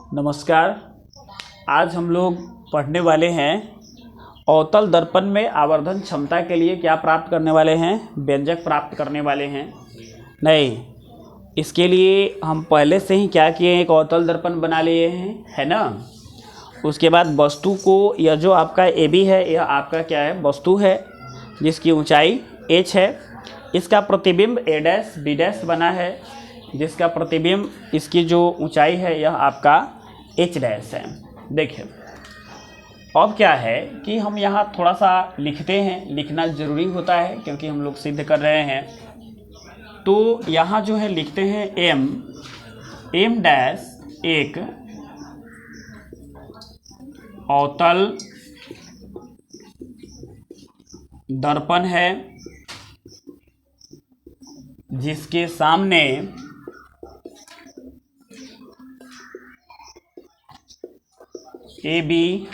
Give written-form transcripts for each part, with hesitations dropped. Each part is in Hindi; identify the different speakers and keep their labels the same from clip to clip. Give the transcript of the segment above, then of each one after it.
Speaker 1: नमस्कार। आज हम लोग पढ़ने वाले हैं अवतल दर्पण में आवर्धन क्षमता के लिए क्या प्राप्त करने वाले हैं, व्यंजक प्राप्त करने वाले हैं। नहीं, इसके लिए हम पहले से ही क्या किए, एक अवतल दर्पण बना लिए हैं, है ना। उसके बाद वस्तु को, यह जो आपका ए बी है, यह आपका क्या है, वस्तु है जिसकी ऊंचाई h है। इसका प्रतिबिंब a डैश b डैश बना है, जिसका प्रतिबिंब, इसकी जो ऊंचाई है यह आपका h डैश है। देखिए अब क्या है कि हम यहाँ थोड़ा सा लिखते हैं, लिखना ज़रूरी होता है क्योंकि हम लोग सिद्ध कर रहे हैं। तो यहाँ जो है लिखते हैं m डैश एक अवतल दर्पण है जिसके सामने ए बी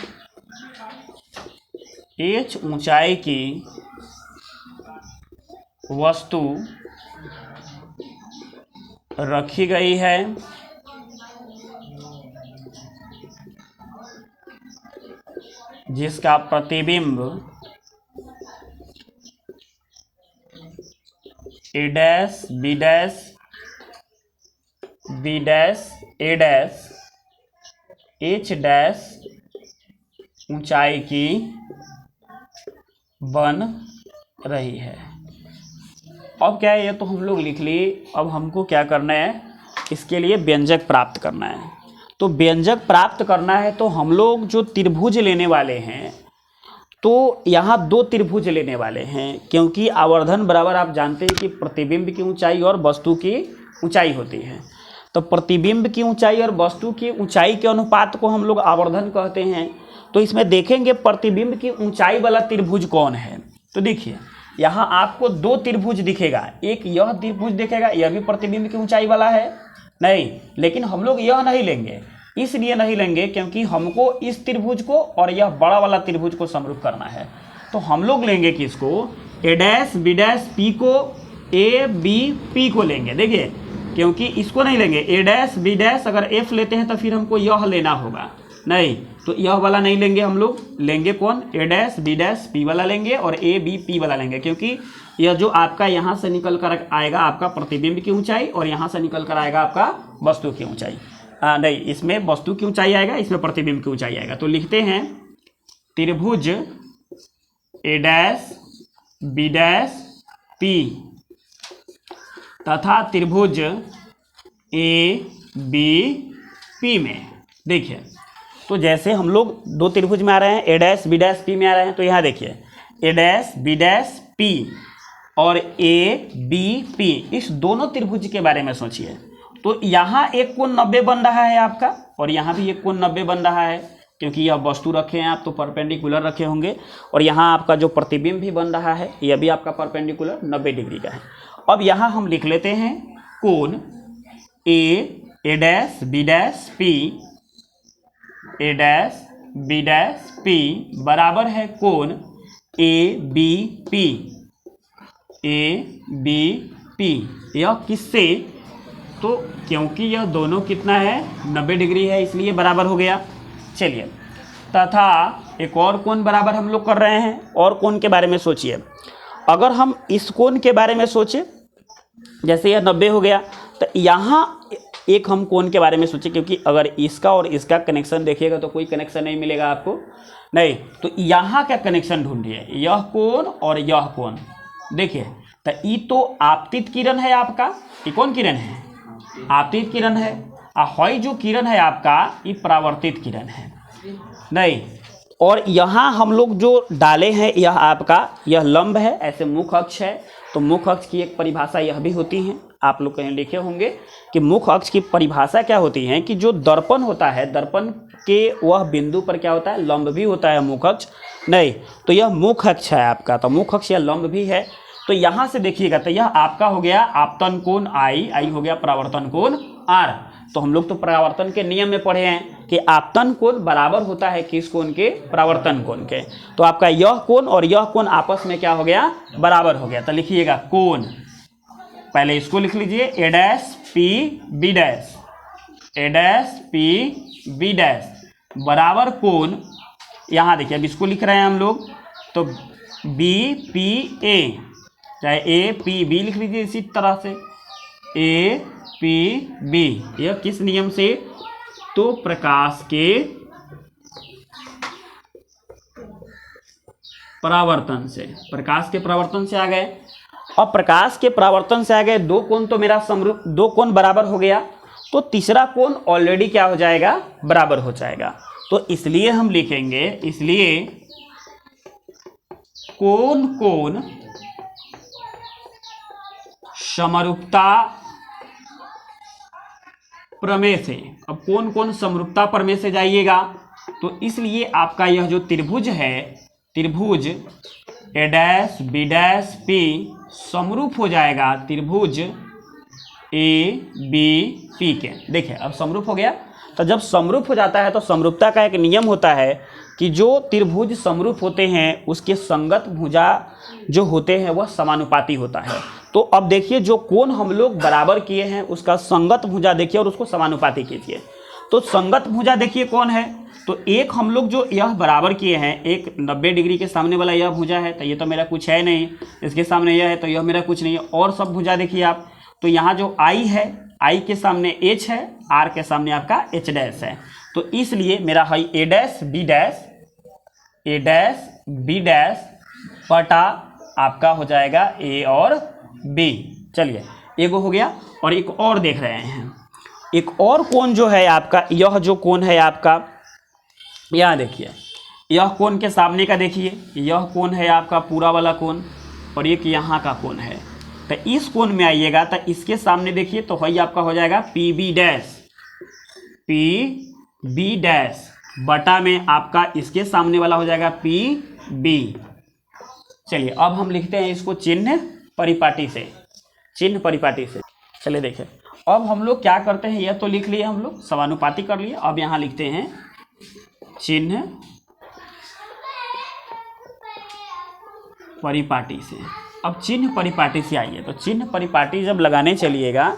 Speaker 1: h ऊंचाई की वस्तु रखी गई है। जिसका प्रतिबिंब a dash b dash b dash a dash h dash ऊंचाई की बन रही है। अब क्या है, ये तो हम लोग लिख लिए। अब हमको क्या करना है, इसके लिए व्यंजक प्राप्त करना है। तो व्यंजक प्राप्त करना है तो हम लोग जो त्रिभुज लेने वाले हैं, तो यहाँ दो त्रिभुज लेने वाले हैं, क्योंकि आवर्धन बराबर आप जानते हैं कि प्रतिबिंब की ऊंचाई और वस्तु की ऊंचाई होती है। तो प्रतिबिंब की ऊंचाई और वस्तु की ऊंचाई के अनुपात को हम लोग आवर्धन कहते हैं। तो इसमें देखेंगे प्रतिबिंब की ऊंचाई वाला त्रिभुज कौन है। तो देखिए यहाँ आपको दो त्रिभुज दिखेगा, एक यह त्रिभुज दिखेगा, यह भी प्रतिबिंब की ऊंचाई वाला है। नहीं, लेकिन हम लोग यह नहीं लेंगे, इसलिए नहीं लेंगे क्योंकि हमको इस त्रिभुज को और यह बड़ा वाला त्रिभुज को समरूप करना है। तो हम लोग लेंगे किसको, ए डैश बी डैश पी को, ए बी पी को लेंगे। देखिए क्योंकि इसको नहीं लेंगे, ए डैश बी डैश अगर एफ लेते हैं तो फिर हमको यह लेना होगा। नहीं, तो यह वाला नहीं लेंगे, हम लोग लेंगे कौन, ए डैश बी डैश पी वाला लेंगे और ए बी पी वाला लेंगे। क्योंकि यह जो आपका यहाँ से निकल कर आएगा आपका प्रतिबिंब की ऊंचाई और यहाँ से निकल कर आएगा आपका वस्तु की ऊंचाई। नहीं, इसमें वस्तु की ऊंचाई आएगा, इसमें प्रतिबिंब की ऊंचाई आएगा। तो लिखते हैं त्रिभुज ए डैश बी डैश पी तथा त्रिभुज ए बी पी में। देखिए तो जैसे हम लोग दो त्रिभुज में आ रहे हैं, ए डैश बी डैश पी में आ रहे हैं, तो यहाँ देखिए ए डैश बी डैश पी और ए बी पी, इस दोनों त्रिभुज के बारे में सोचिए। तो यहाँ एक कोण 90 बन रहा है आपका और यहाँ भी एक कोण 90 बन रहा है, क्योंकि यह वस्तु रखे हैं आप तो परपेंडिकुलर रखे होंगे। और यहाँ आपका जो प्रतिबिंब भी बन रहा है यह भी आपका परपेंडिकुलर 90 डिग्री का है। अब यहाँ हम लिख लेते हैं कोण A dash B dash P, A dash B dash P बराबर है कोण A B P, A B P. यह किससे, तो क्योंकि यह दोनों कितना है, 90 डिग्री है, इसलिए बराबर हो गया। चलिए, तथा एक और कोण बराबर हम लोग कर रहे हैं। और कोण के बारे में सोचिए, अगर हम इस कोण के बारे में सोचे, जैसे यह 90 हो गया, तो यहाँ एक हम कोण के बारे में सोचे, क्योंकि अगर इसका और इसका कनेक्शन देखिएगा तो कोई कनेक्शन नहीं मिलेगा आपको। नहीं, तो यहाँ क्या कनेक्शन ढूंढिए, यह कोण और यह कोण। देखिए तो ये तो आपतित किरण है आपका, ये कौन किरण है, आपतित किरण है। और जो किरण है आपका ये परावर्तित किरण है। नहीं, और यहाँ हम लोग जो डाले हैं यह आपका, यह लंब है, ऐसे मुख्य अक्ष है। तो मुख्य अक्ष की एक परिभाषा यह भी होती है, आप लोग कहीं लिखे होंगे कि मुख्य अक्ष की परिभाषा क्या होती है, कि जो दर्पण होता है, दर्पण के वह बिंदु पर क्या होता है, लंब भी होता है मुख्य अक्ष। नहीं, तो यह मुख्य अक्ष है आपका, तो मुख्य अक्ष या लंब भी है। तो यहाँ से देखिएगा तो यह आपका हो गया आपतन कोण आई, आई हो गया परावर्तन कोण आर। तो हम लोग तो परावर्तन के नियम में पढ़े हैं कि आपतन कोण बराबर होता है किस कोण के, परावर्तन कोण के। तो आपका यह कोण और यह कोण आपस में क्या हो गया, बराबर हो गया। तो लिखिएगा कोण, पहले इसको लिख लीजिए, ए डैश पी बी डैश, ए डैश पी बी डैश बराबर कोण, यहाँ देखिए अब इसको लिख रहे हैं हम लोग, तो बी पी ए, चाहे ए पी बी लिख लीजिए इसी तरह से, ए पी बी। यह किस नियम से? तो प्रकाश के परावर्तन से, प्रकाश के परावर्तन से आ गए। अब प्रकाश के परावर्तन से आ गए, दो कोण तो मेरा समरूप, दो कोण बराबर हो गया, तो तीसरा कोण ऑलरेडी क्या हो जाएगा? बराबर हो जाएगा। तो इसलिए हम लिखेंगे, इसलिए कोण कोण समरूपता प्रमेय से। अब कौन कौन समरूपता प्रमेय से जाइएगा, तो इसलिए आपका यह जो त्रिभुज है, त्रिभुज ए डैश बी डैश पी समरूप हो जाएगा त्रिभुज ए बी पी के। देखिए अब समरूप हो गया, तो जब समरूप हो जाता है तो समरूपता का एक नियम होता है कि जो त्रिभुज समरूप होते हैं उसके संगत भुजा जो होते हैं वह समानुपाती होता है। तो अब देखिए जो कोण हम लोग बराबर किए हैं उसका संगत भुजा देखिए और उसको समानुपाती कीजिए। तो संगत भुजा देखिए कौन है, तो एक हम लोग जो यह बराबर किए हैं, एक 90 डिग्री के सामने वाला यह भुजा है, तो ये तो मेरा कुछ है नहीं, इसके सामने यह है तो यह मेरा कुछ नहीं है, और सब भुजा देखिए आप, तो यहाँ जो आई है, आई के सामने एच है, आर के सामने आपका एच डैश है, तो इसलिए मेरा है ए डैश बी डैश, ए डैश बी डैश बटा आपका हो जाएगा ए और बी। चलिए एगो हो गया, और एक और देख रहे हैं, एक और कोण जो है आपका, यह जो कोण है आपका, यहाँ देखिए यह कोण के सामने का देखिए, यह कोण है आपका पूरा वाला कोण, और एक यहाँ का कोण है, तो इस कोण में आइएगा तो इसके सामने देखिए तो वही आपका हो जाएगा P B dash, P B dash बटा में आपका इसके सामने वाला हो जाएगा पी बी। चलिए अब हम लिखते हैं इसको चिन्ह परिपाटी से, चिन्ह परिपाटी से। चलिए देखिए अब हम लोग क्या करते हैं, यह तो लिख लिए हम लोग, समानुपाती कर लिए, अब यहाँ लिखते हैं चिन्ह परिपाटी से। अब चिन्ह परिपाटी से आइए, तो चिन्ह परिपाटी जब लगाने चलिएगा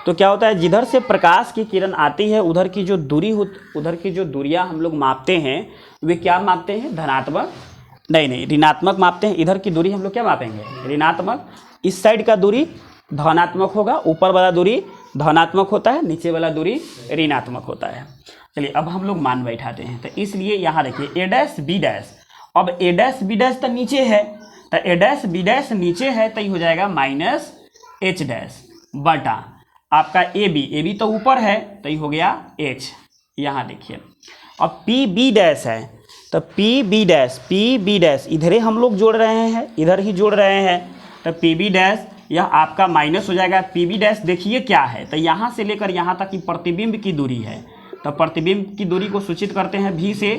Speaker 1: तो क्या होता है, जिधर से प्रकाश की किरण आती है उधर की जो दूरी उधर की जो दूरियां हम लोग मापते हैं वे क्या मापते हैं, धनात्मक नहीं ऋणात्मक मापते हैं। इधर की दूरी हम लोग क्या मापेंगे, ऋणात्मक, इस साइड का दूरी धनात्मक होगा, ऊपर वाला दूरी धनात्मक होता है, नीचे वाला दूरी ऋणात्मक होता है। चलिए अब हम लोग मान बैठाते हैं, तो इसलिए यहाँ देखिए ए डैश बी डैश, अब ए डैश बी डैश तो नीचे है, तो ए डैश बी डैश नीचे है तो ये हो जाएगा माइनस एच डैश बटा आपका ए बी तो ऊपर है तो ये हो गया एच। यहाँ देखिए अब पी बी डैश है, तो पी बी डैश इधर ही हम लोग जोड़ रहे हैं, इधर ही जोड़ रहे हैं, तो पी बी डैश यह आपका माइनस हो जाएगा। पी बी डैश देखिए क्या है, तो यहाँ से लेकर यहाँ तक की प्रतिबिंब की दूरी है, तो प्रतिबिंब की दूरी को सूचित करते हैं भी से,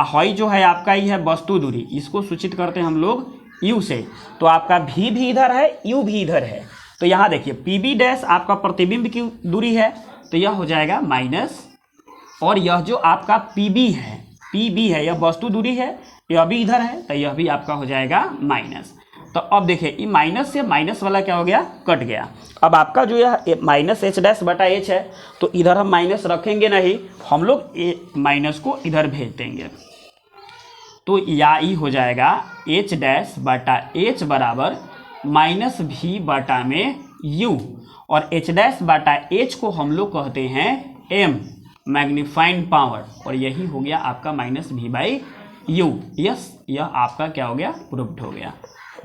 Speaker 1: हई जो है आपका ये है वस्तु दूरी, इसको सूचित करते हैं हम लोग यू से, तो आपका भी इधर है, यू भी इधर है, तो यहाँ देखिए पी बी डैश आपका प्रतिबिंब की दूरी है, तो यह हो जाएगा माइनस, और यह जो आपका पी बी है यह वस्तु दूरी है, यह भी इधर है, तो यह भी आपका हो जाएगा माइनस। तो अब देखिए ये माइनस से माइनस वाला क्या हो गया, कट गया। अब आपका जो यह माइनस एच डैश बटा एच है, तो इधर हम माइनस रखेंगे नहीं, हम लोग माइनस को इधर भेज देंगे, तो या ही हो जाएगा एच डैश बटा एच बराबर माइनस भी बटा में यू, और एच डैश बटा एच को हम लोग कहते हैं एम मैग्नीफाइंग पावर, और यही हो गया आपका माइनस भी बाई यू। यस यह आपका क्या हो गया, प्रूव्ड हो गया।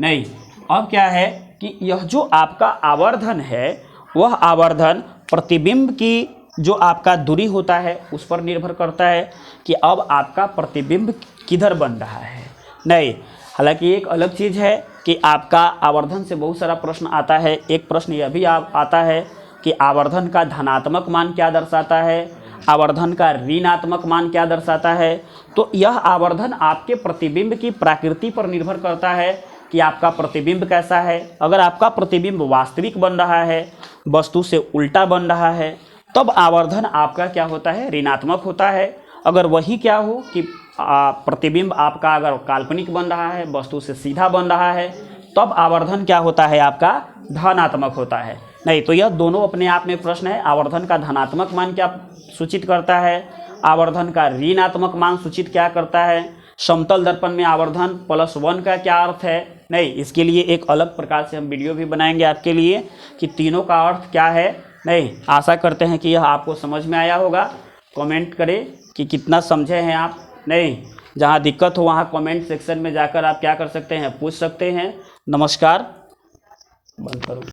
Speaker 1: नहीं अब क्या है कि यह जो आपका आवर्धन है वह आवर्धन प्रतिबिंब की जो आपका दूरी होता है उस पर निर्भर करता है कि अब आपका प्रतिबिंब किधर बन रहा है। नहीं, हालांकि एक अलग चीज़ है कि आपका आवर्धन से बहुत सारा प्रश्न आता है। एक प्रश्न यह भी आता है कि आवर्धन का धनात्मक मान क्या दर्शाता है, आवर्धन का ऋणात्मक मान क्या दर्शाता है। तो यह आवर्धन आपके प्रतिबिंब की प्रकृति पर निर्भर करता है कि आपका प्रतिबिंब कैसा है। अगर आपका प्रतिबिंब वास्तविक बन रहा है, वस्तु से उल्टा बन रहा है, तब आवर्धन आपका क्या होता है, ऋणात्मक होता है। अगर वही क्या हो कि प्रतिबिंब आपका अगर काल्पनिक बन रहा है, वस्तु से सीधा बन रहा है, तब आवर्धन क्या होता है, आपका धनात्मक होता है। नहीं तो यह दोनों अपने आप में प्रश्न है। आवर्धन का धनात्मक मान क्या सूचित करता है, आवर्धन का ऋणात्मक मान सूचित क्या करता है, समतल दर्पण में आवर्धन +1 का क्या अर्थ है, नहीं इसके लिए एक अलग प्रकार से हम वीडियो भी बनाएंगे आपके लिए कि तीनों का अर्थ क्या है। नहीं, आशा करते हैं कि यह आपको समझ में आया होगा। कमेंट करें कि कितना समझे हैं आप। नहीं, जहां दिक्कत हो वहां कमेंट सेक्शन में जाकर आप क्या कर सकते हैं, पूछ सकते हैं। नमस्कार, बंद करो।